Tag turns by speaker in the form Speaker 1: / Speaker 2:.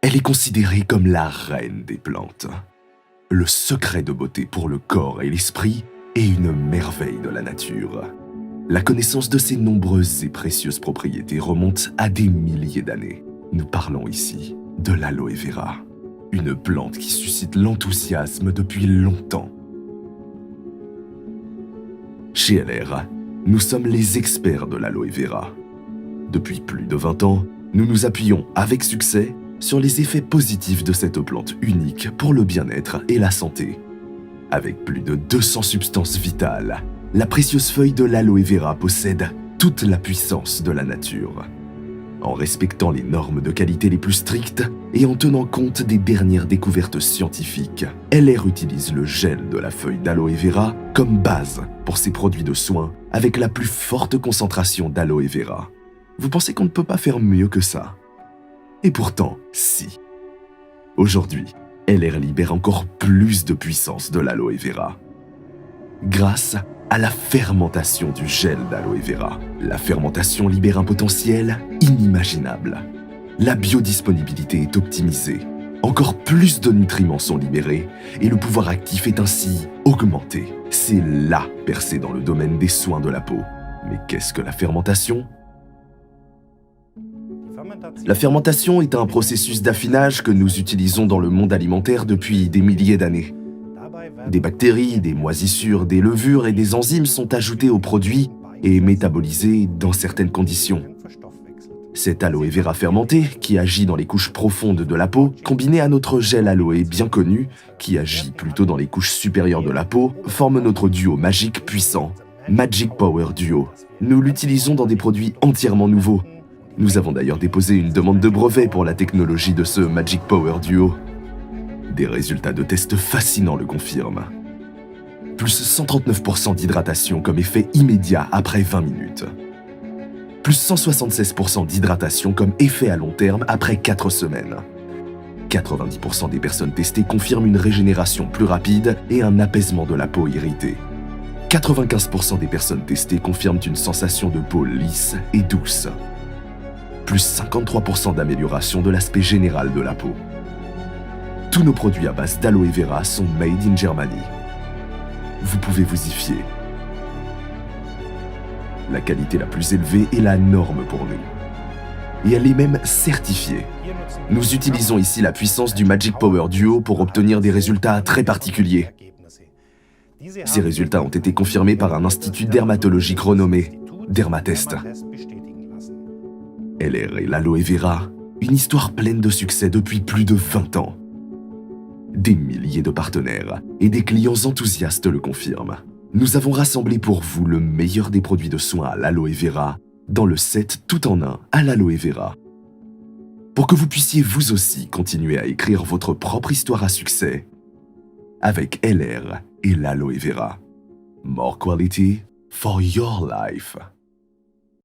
Speaker 1: Elle est considérée comme la reine des plantes. Le secret de beauté pour le corps et l'esprit est une merveille de la nature. La connaissance de ses nombreuses et précieuses propriétés remonte à des milliers d'années. Nous parlons ici de l'aloe vera, une plante qui suscite l'enthousiasme depuis longtemps. Chez LR, nous sommes les experts de l'aloe vera. Depuis plus de 20 ans, nous nous appuyons avec succès sur les effets positifs de cette plante unique pour le bien-être et la santé. Avec plus de 200 substances vitales, la précieuse feuille de l'aloe vera possède toute la puissance de la nature. En respectant les normes de qualité les plus strictes et en tenant compte des dernières découvertes scientifiques, LR utilise le gel de la feuille d'aloe vera comme base pour ses produits de soins avec la plus forte concentration d'aloe vera. Vous pensez qu'on ne peut pas faire mieux que ça? Et pourtant, si. Aujourd'hui, LR libère encore plus de puissance de l'aloe vera. Grâce à la fermentation du gel d'aloe vera. La fermentation libère un potentiel inimaginable. La biodisponibilité est optimisée. Encore plus de nutriments sont libérés et le pouvoir actif est ainsi augmenté. C'est la percée dans le domaine des soins de la peau. Mais qu'est-ce que la fermentation ? La fermentation est un processus d'affinage que nous utilisons dans le monde alimentaire depuis des milliers d'années. Des bactéries, des moisissures, des levures et des enzymes sont ajoutées aux produits et métabolisées dans certaines conditions. Cet aloe vera fermenté, qui agit dans les couches profondes de la peau, combiné à notre gel aloe bien connu, qui agit plutôt dans les couches supérieures de la peau, forme notre duo magique puissant, Magic Power Duo. Nous l'utilisons dans des produits entièrement nouveaux. Nous avons d'ailleurs déposé une demande de brevet pour la technologie de ce Magic Power Duo. Des résultats de tests fascinants le confirment. Plus 139% d'hydratation comme effet immédiat après 20 minutes. Plus 176% d'hydratation comme effet à long terme après 4 semaines. 90% des personnes testées confirment une régénération plus rapide et un apaisement de la peau irritée. 95% des personnes testées confirment une sensation de peau lisse et douce. Plus 53% d'amélioration de l'aspect général de la peau. Tous nos produits à base d'aloe vera sont made in Germany. Vous pouvez vous y fier. La qualité la plus élevée est la norme pour nous. Et elle est même certifiée. Nous utilisons ici la puissance du Magic Power Duo pour obtenir des résultats très particuliers. Ces résultats ont été confirmés par un institut dermatologique renommé, Dermatest. LR et l'aloe vera, une histoire pleine de succès depuis plus de 20 ans. Des milliers de partenaires et des clients enthousiastes le confirment. Nous avons rassemblé pour vous le meilleur des produits de soins à l'aloe vera dans le set tout en un à l'aloe vera. Pour que vous puissiez vous aussi continuer à écrire votre propre histoire à succès avec LR et l'aloe vera. More quality for your life.